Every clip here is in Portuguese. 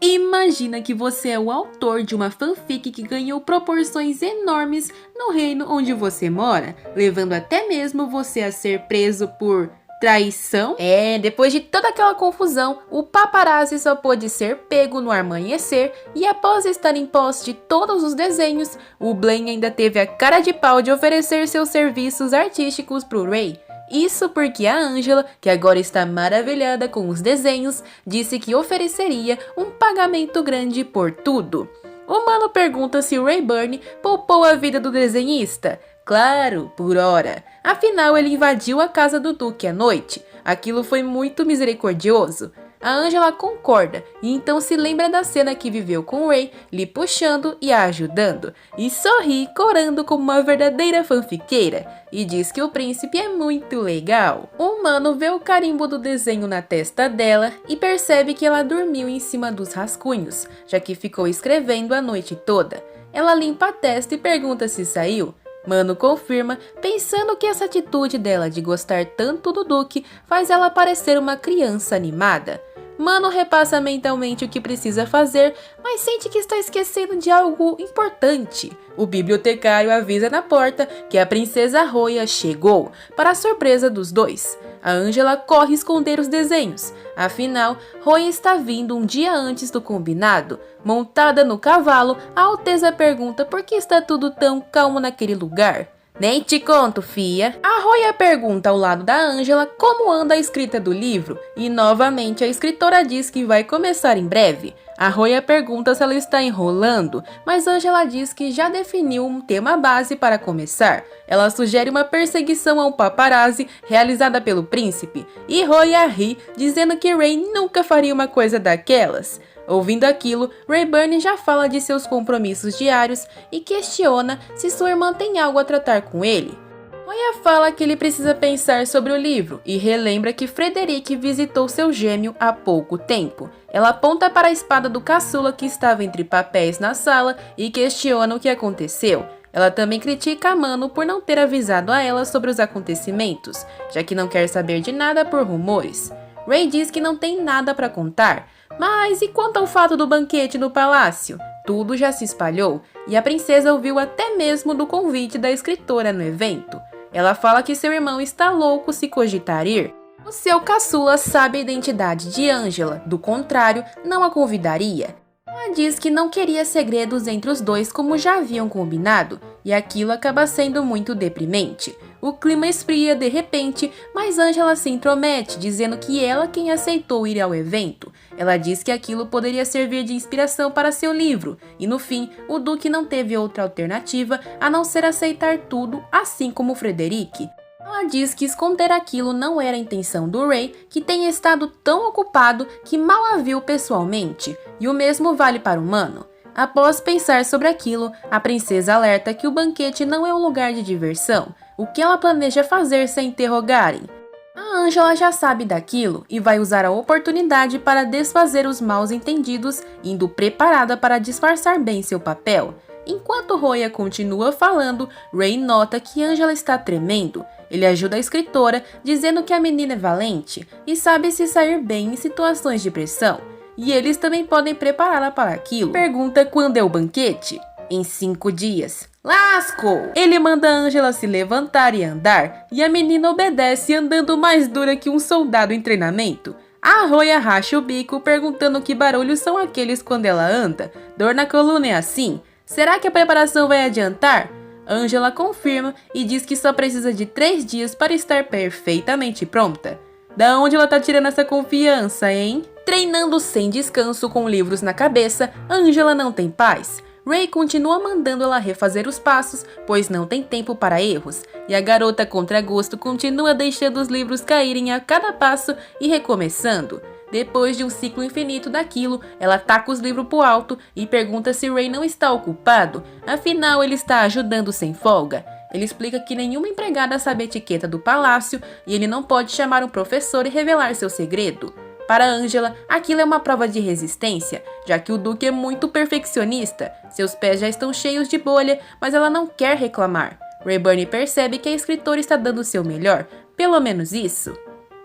Imagina que você é o autor de uma fanfic que ganhou proporções enormes no reino onde você mora, levando até mesmo você a ser preso por traição? Depois de toda aquela confusão, o paparazzi só pôde ser pego no amanhecer e após estar em posse de todos os desenhos, o Blaine ainda teve a cara de pau de oferecer seus serviços artísticos pro Ray. Isso porque a Angela, que agora está maravilhada com os desenhos, disse que ofereceria um pagamento grande por tudo. O mano pergunta se o Rayburn poupou a vida do desenhista. Claro, por hora. Afinal, ele invadiu a casa do Duque à noite. Aquilo foi muito misericordioso. A Angela concorda e então se lembra da cena que viveu com o Ray, lhe puxando e a ajudando, e sorri corando como uma verdadeira fanfiqueira, e diz que o príncipe é muito legal. O mano vê o carimbo do desenho na testa dela e percebe que ela dormiu em cima dos rascunhos, já que ficou escrevendo a noite toda. Ela limpa a testa e pergunta se saiu. Mano confirma, pensando que essa atitude dela de gostar tanto do Duque faz ela parecer uma criança animada. Mano repassa mentalmente o que precisa fazer, mas sente que está esquecendo de algo importante. O bibliotecário avisa na porta que a princesa Roya chegou, para a surpresa dos dois. A Angela corre esconder os desenhos. Afinal, Roya está vindo um dia antes do combinado. Montada no cavalo, a Alteza pergunta por que está tudo tão calmo naquele lugar. Nem te conto, fia. A Roya pergunta ao lado da Angela como anda a escrita do livro e novamente a escritora diz que vai começar em breve. A Roya pergunta se ela está enrolando, mas Angela diz que já definiu um tema base para começar. Ela sugere uma perseguição ao paparazzi realizada pelo príncipe e Roya ri, dizendo que Ray nunca faria uma coisa daquelas. Ouvindo aquilo, Rayburn já fala de seus compromissos diários e questiona se sua irmã tem algo a tratar com ele. Roya fala que ele precisa pensar sobre o livro e relembra que Frederic visitou seu gêmeo há pouco tempo. Ela aponta para a espada do caçula que estava entre papéis na sala e questiona o que aconteceu. Ela também critica a Mano por não ter avisado a ela sobre os acontecimentos, já que não quer saber de nada por rumores. Ray diz que não tem nada para contar. Mas e quanto ao fato do banquete no palácio? Tudo já se espalhou e a princesa ouviu até mesmo do convite da escritora no evento. Ela fala que seu irmão está louco se cogitar ir. O seu caçula sabe a identidade de Angela, do contrário, não a convidaria. Ela diz que não queria segredos entre os dois como já haviam combinado, e aquilo acaba sendo muito deprimente. O clima esfria de repente, mas Angela se intromete, dizendo que ela quem aceitou ir ao evento. Ela diz que aquilo poderia servir de inspiração para seu livro, e no fim, o Duque não teve outra alternativa a não ser aceitar tudo, assim como Frederic. Ela diz que esconder aquilo não era a intenção do Ray, que tenha estado tão ocupado que mal a viu pessoalmente, e o mesmo vale para o Mano. Após pensar sobre aquilo, a princesa alerta que o banquete não é um lugar de diversão. O que ela planeja fazer se a interrogarem? A Angela já sabe daquilo e vai usar a oportunidade para desfazer os maus entendidos, indo preparada para disfarçar bem seu papel. Enquanto Roya continua falando, Ray nota que Angela está tremendo. Ele ajuda a escritora, dizendo que a menina é valente e sabe se sair bem em situações de pressão. E eles também podem prepará-la para aquilo. Pergunta quando é o banquete? Em 5 dias. Lascou! Ele manda a Angela se levantar e andar, e a menina obedece andando mais dura que um soldado em treinamento. A Roya racha o bico perguntando que barulhos são aqueles quando ela anda. Dor na coluna é assim? Será que a preparação vai adiantar? Angela confirma e diz que só precisa de 3 dias para estar perfeitamente pronta. Da onde ela tá tirando essa confiança, hein? Treinando sem descanso com livros na cabeça, Angela não tem paz. Ray continua mandando ela refazer os passos, pois não tem tempo para erros, e a garota contra gosto continua deixando os livros caírem a cada passo e recomeçando. Depois de um ciclo infinito daquilo, ela taca os livros pro alto e pergunta se Ray não está ocupado, afinal ele está ajudando sem folga. Ele explica que nenhuma empregada sabe a etiqueta do palácio e ele não pode chamar um professor e revelar seu segredo. Para Angela, aquilo é uma prova de resistência, já que o Duque é muito perfeccionista. Seus pés já estão cheios de bolha, mas ela não quer reclamar. Rayburn percebe que a escritora está dando o seu melhor, pelo menos isso.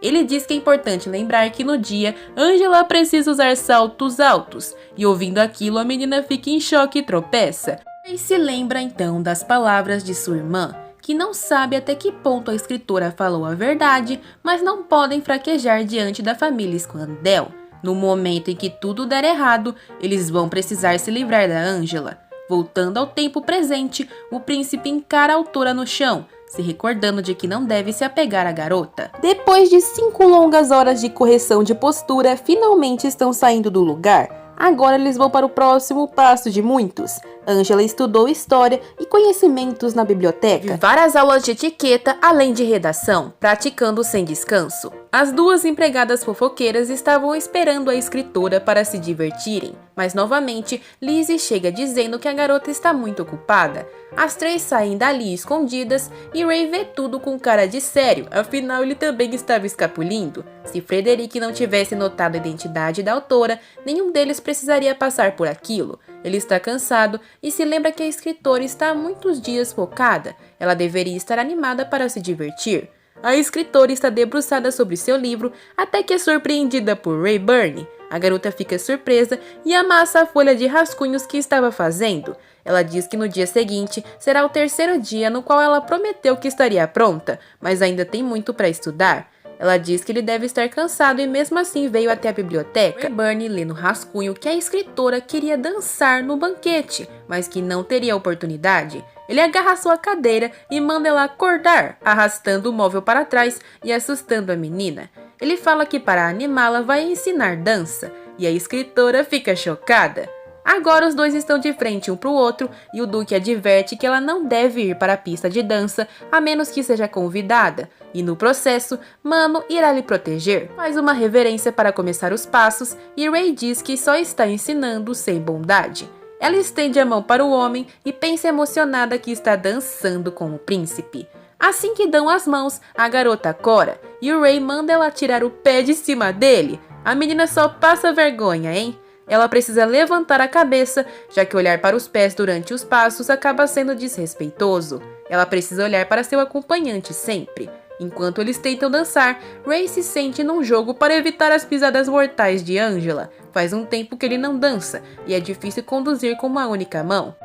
Ele diz que é importante lembrar que no dia, Angela precisa usar saltos altos, e ouvindo aquilo a menina fica em choque e tropeça. E se lembra então das palavras de sua irmã, que não sabe até que ponto a escritora falou a verdade, mas não podem fraquejar diante da família Scandell. No momento em que tudo der errado, eles vão precisar se livrar da Angela. Voltando ao tempo presente, o príncipe encara a autora no chão, se recordando de que não deve se apegar à garota. Depois de 5 longas horas de correção de postura, finalmente estão saindo do lugar. Agora eles vão para o próximo passo de muitos. Angela estudou história e conhecimentos na biblioteca. Várias aulas de etiqueta, além de redação, praticando sem descanso. As duas empregadas fofoqueiras estavam esperando a escritora para se divertirem, mas novamente Lizzie chega dizendo que a garota está muito ocupada. As 3 saem dali escondidas e Ray vê tudo com cara de sério, afinal ele também estava escapulindo. Se Frederick não tivesse notado a identidade da autora, nenhum deles precisaria passar por aquilo. Ele está cansado e se lembra que a escritora está há muitos dias focada. Ela deveria estar animada para se divertir. A escritora está debruçada sobre seu livro até que é surpreendida por Ray Byrne. A garota fica surpresa e amassa a folha de rascunhos que estava fazendo. Ela diz que no dia seguinte será o 3º dia no qual ela prometeu que estaria pronta, mas ainda tem muito para estudar. Ela diz que ele deve estar cansado e mesmo assim veio até a biblioteca. Ray Byrne lê no rascunho que a escritora queria dançar no banquete, mas que não teria oportunidade. Ele agarra sua cadeira e manda ela acordar, arrastando o móvel para trás e assustando a menina. Ele fala que para animá-la vai ensinar dança, e a escritora fica chocada. Agora os dois estão de frente um para o outro e o Duque adverte que ela não deve ir para a pista de dança a menos que seja convidada. E no processo, Mano irá lhe proteger. Faz uma reverência para começar os passos e Ray diz que só está ensinando sem bondade. Ela estende a mão para o homem e pensa emocionada que está dançando com o príncipe. Assim que dão as mãos, a garota cora e o Ray manda ela tirar o pé de cima dele. A menina só passa vergonha, hein? Ela precisa levantar a cabeça, já que olhar para os pés durante os passos acaba sendo desrespeitoso. Ela precisa olhar para seu acompanhante sempre. Enquanto eles tentam dançar, Ray se sente num jogo para evitar as pisadas mortais de Angela. Faz um tempo que ele não dança, e é difícil conduzir com uma única mão.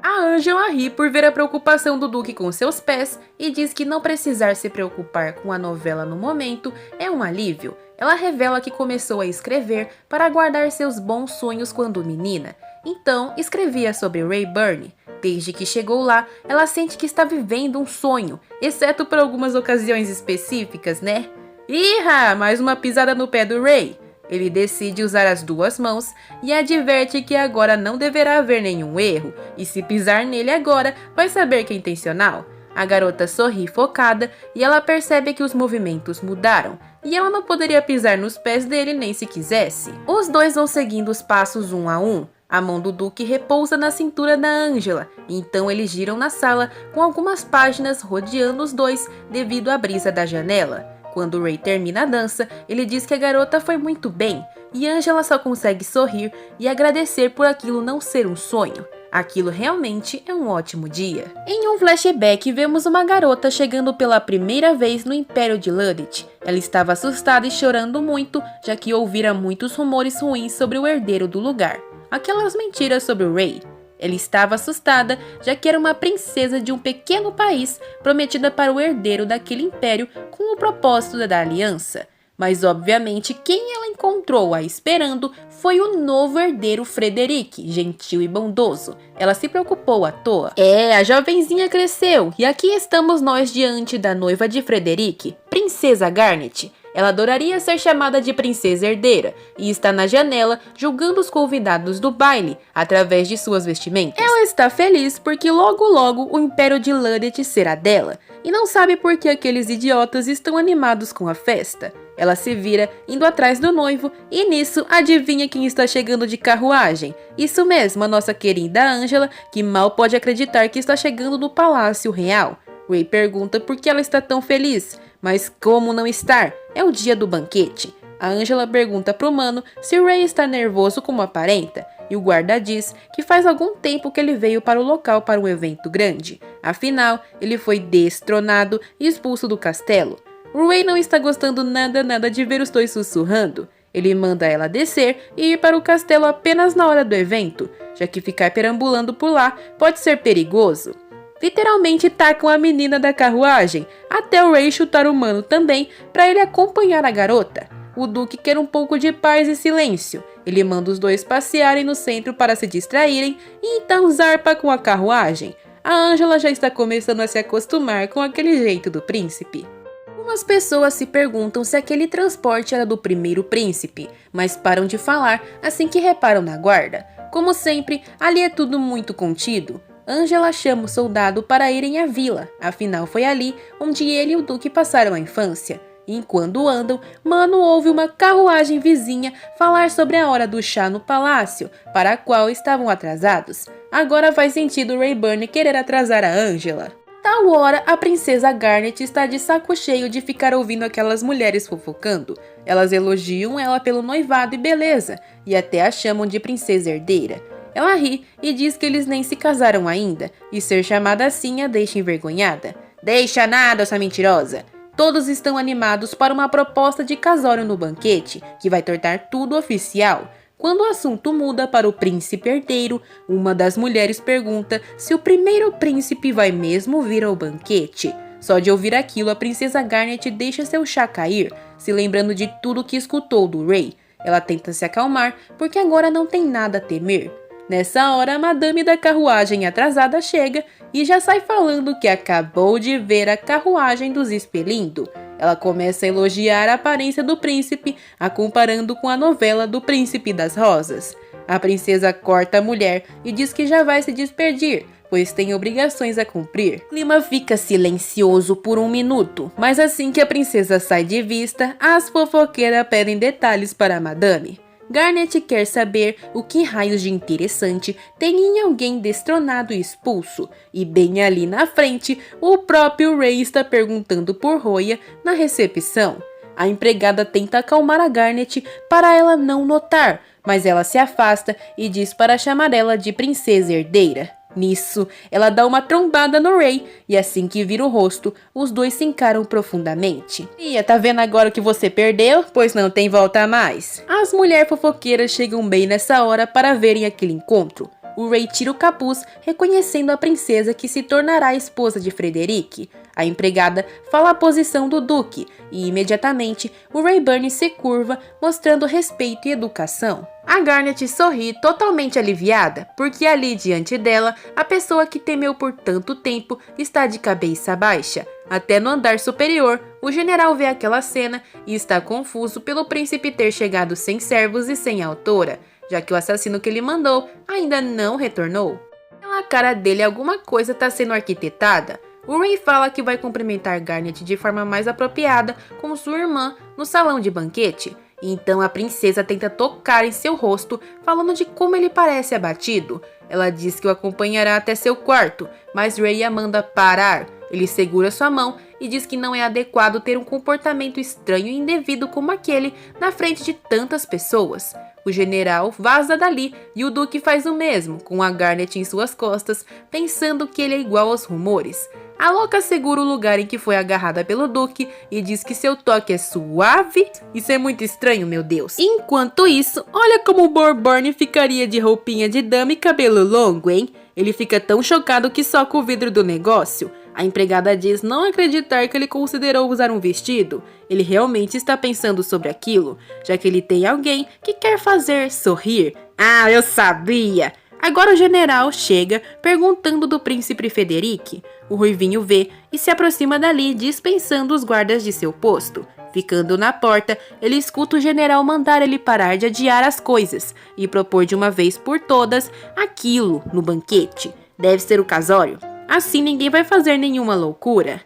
A Angela ri por ver a preocupação do Duque com seus pés e diz que não precisar se preocupar com a novela no momento é um alívio. Ela revela que começou a escrever para guardar seus bons sonhos quando menina. Então, escrevia sobre Ray Byrne. Desde que chegou lá, ela sente que está vivendo um sonho, exceto por algumas ocasiões específicas, né? Ih, mais uma pisada no pé do Ray. Ele decide usar as 2 mãos e adverte que agora não deverá haver nenhum erro, e se pisar nele agora, vai saber que é intencional. A garota sorri focada e ela percebe que os movimentos mudaram, e ela não poderia pisar nos pés dele nem se quisesse. Os dois vão seguindo os passos um a um. A mão do Duque repousa na cintura da Angela, e então eles giram na sala com algumas páginas rodeando os dois devido à brisa da janela. Quando Ray termina a dança, ele diz que a garota foi muito bem, e Angela só consegue sorrir e agradecer por aquilo não ser um sonho. Aquilo realmente é um ótimo dia. Em um flashback, vemos uma garota chegando pela primeira vez no Império de Ludit. Ela estava assustada e chorando muito, já que ouvira muitos rumores ruins sobre o herdeiro do lugar. Aquelas mentiras sobre o Ray. Ela estava assustada, já que era uma princesa de um pequeno país prometida para o herdeiro daquele império com o propósito da aliança. Mas obviamente quem ela encontrou a esperando foi o novo herdeiro Frederick, gentil e bondoso. Ela se preocupou à toa. A jovenzinha cresceu e aqui estamos nós diante da noiva de Frederick, Princesa Garnet. Ela adoraria ser chamada de princesa herdeira e está na janela julgando os convidados do baile através de suas vestimentas. Ela está feliz porque logo logo o Império de Ludit será dela e não sabe por que aqueles idiotas estão animados com a festa. Ela se vira indo atrás do noivo e nisso adivinha quem está chegando de carruagem? Isso mesmo, a nossa querida Angela, que mal pode acreditar que está chegando no Palácio Real. Ray pergunta por que ela está tão feliz, mas como não estar? É o dia do banquete. A Angela pergunta pro Mano se Ray está nervoso como aparenta, e o guarda diz que faz algum tempo que ele veio para o local para um evento grande. Afinal, ele foi destronado e expulso do castelo. O Ray não está gostando nada de ver os dois sussurrando. Ele manda ela descer e ir para o castelo apenas na hora do evento, já que ficar perambulando por lá pode ser perigoso. Literalmente tacam a menina da carruagem, até o Ray chutar o mano também para ele acompanhar a garota. O Duque quer um pouco de paz e silêncio. Ele manda os dois passearem no centro para se distraírem e então zarpa com a carruagem. A Angela já está começando a se acostumar com aquele jeito do príncipe. Algumas pessoas se perguntam se aquele transporte era do primeiro príncipe, mas param de falar assim que reparam na guarda. Como sempre, ali é tudo muito contido. Angela chama o soldado para irem à vila, afinal foi ali onde ele e o Duque passaram a infância. Enquanto andam, Mano ouve uma carruagem vizinha falar sobre a hora do chá no palácio, para a qual estavam atrasados. Agora faz sentido Rayburn querer atrasar a Angela. Tal hora, a princesa Garnet está de saco cheio de ficar ouvindo aquelas mulheres fofocando. Elas elogiam ela pelo noivado e beleza, e até a chamam de princesa herdeira. Ela ri e diz que eles nem se casaram ainda, e ser chamada assim a deixa envergonhada. Deixa nada, essa mentirosa! Todos estão animados para uma proposta de casório no banquete, que vai tornar tudo oficial. Quando o assunto muda para o príncipe herdeiro, uma das mulheres pergunta se o primeiro príncipe vai mesmo vir ao banquete. Só de ouvir aquilo, a princesa Garnet deixa seu chá cair, se lembrando de tudo que escutou do Ray. Ela tenta se acalmar, porque agora não tem nada a temer. Nessa hora, a madame da carruagem atrasada chega e já sai falando que acabou de ver a carruagem dos Espelindo. Ela começa a elogiar a aparência do príncipe, a comparando com a novela do Príncipe das Rosas. A princesa corta a mulher e diz que já vai se despedir, pois tem obrigações a cumprir. O clima fica silencioso por um minuto, mas assim que a princesa sai de vista, as fofoqueiras pedem detalhes para a madame. Garnet quer saber o que raios de interessante tem em alguém destronado e expulso, e bem ali na frente, o próprio Ray está perguntando por Roya na recepção. A empregada tenta acalmar a Garnet para ela não notar, mas ela se afasta e diz para chamar ela de princesa herdeira. Nisso, ela dá uma trombada no Ray, e assim que vira o rosto, os dois se encaram profundamente. "Tia, tá vendo agora o que você perdeu? Pois não tem volta mais." As mulheres fofoqueiras chegam bem nessa hora para verem aquele encontro. O Ray tira o capuz, reconhecendo a princesa que se tornará a esposa de Frederic. A empregada fala a posição do Duque, e imediatamente o Rayburn se curva, mostrando respeito e educação. A Garnet sorri totalmente aliviada, porque ali diante dela, a pessoa que temeu por tanto tempo está de cabeça baixa. Até no andar superior, o general vê aquela cena e está confuso pelo príncipe ter chegado sem servos e sem autora, já que o assassino que ele mandou ainda não retornou. Na cara dele, alguma coisa está sendo arquitetada. O Ray fala que vai cumprimentar Garnet de forma mais apropriada com sua irmã no salão de banquete. Então a princesa tenta tocar em seu rosto, falando de como ele parece abatido. Ela diz que o acompanhará até seu quarto, mas Ray a manda parar. Ele segura sua mão e diz que não é adequado ter um comportamento estranho e indevido como aquele na frente de tantas pessoas. O general vaza dali e o Duque faz o mesmo, com a Garnet em suas costas, pensando que ele é igual aos rumores. A louca segura o lugar em que foi agarrada pelo Duque e diz que seu toque é suave. Isso é muito estranho, meu Deus. Enquanto isso, olha como o Bourbon ficaria de roupinha de dama e cabelo longo, hein? Ele fica tão chocado que soca o vidro do negócio. A empregada diz não acreditar que ele considerou usar um vestido. Ele realmente está pensando sobre aquilo, já que ele tem alguém que quer fazer sorrir. Ah, eu sabia! Agora o general chega perguntando do príncipe Frederic. O ruivinho vê e se aproxima dali, dispensando os guardas de seu posto. Ficando na porta, ele escuta o general mandar ele parar de adiar as coisas e propor de uma vez por todas aquilo no banquete. Deve ser o casório. Assim ninguém vai fazer nenhuma loucura.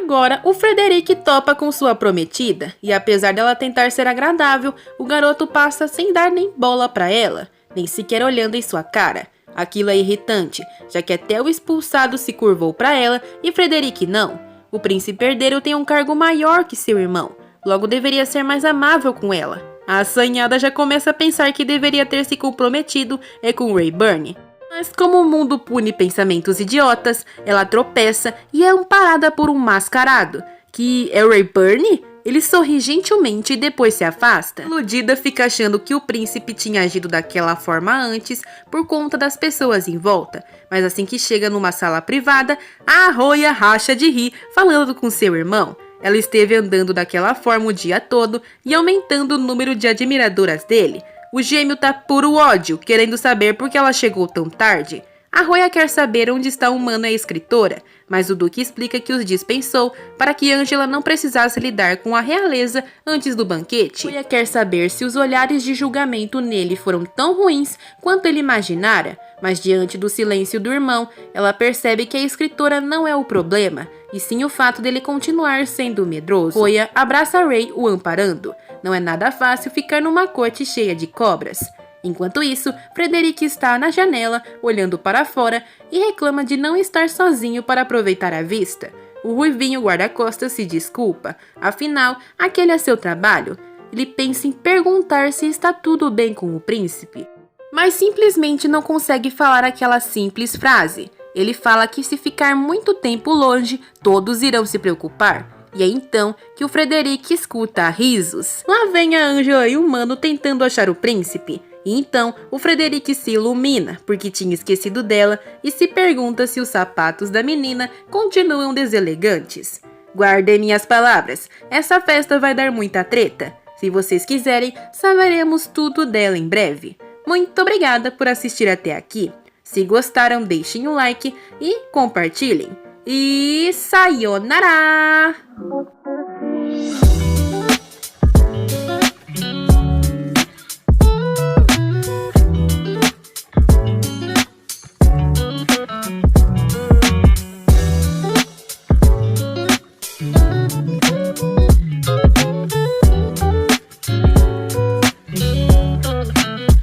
Agora, o Frederic topa com sua prometida e apesar dela tentar ser agradável, o garoto passa sem dar nem bola pra ela, nem sequer olhando em sua cara. Aquilo é irritante, já que até o expulsado se curvou pra ela e Frederic não. O príncipe herdeiro tem um cargo maior que seu irmão, logo deveria ser mais amável com ela. A assanhada já começa a pensar que deveria ter se comprometido com Rayburn. Mas como o mundo pune pensamentos idiotas, ela tropeça e é amparada por um mascarado. Que é o Rayburn? Ele sorri gentilmente e depois se afasta. Iludida, fica achando que o príncipe tinha agido daquela forma antes por conta das pessoas em volta. Mas assim que chega numa sala privada, a Roya racha de rir falando com seu irmão. Ela esteve andando daquela forma o dia todo e aumentando o número de admiradoras dele. O gêmeo tá puro ódio, querendo saber por que ela chegou tão tarde. A Roya quer saber onde está o Mano e a escritora, mas o Duque explica que os dispensou para que Angela não precisasse lidar com a realeza antes do banquete. Roya quer saber se os olhares de julgamento nele foram tão ruins quanto ele imaginara, mas diante do silêncio do irmão, ela percebe que a escritora não é o problema, e sim o fato dele continuar sendo medroso. Roya abraça Ray, o amparando. Não é nada fácil ficar numa corte cheia de cobras. Enquanto isso, Frederic está na janela, olhando para fora, e reclama de não estar sozinho para aproveitar a vista. O ruivinho guarda-costas se desculpa, afinal, aquele é seu trabalho. Ele pensa em perguntar se está tudo bem com o príncipe, mas simplesmente não consegue falar aquela simples frase. Ele fala que se ficar muito tempo longe, todos irão se preocupar. E é então que o Frederic escuta risos. Lá vem a Angela e o Mano tentando achar o príncipe. E então, o Frederic se ilumina, porque tinha esquecido dela, e se pergunta se os sapatos da menina continuam deselegantes. Guardem minhas palavras, essa festa vai dar muita treta. Se vocês quiserem, saberemos tudo dela em breve. Muito obrigada por assistir até aqui. Se gostaram, deixem um like e compartilhem. E sayonara!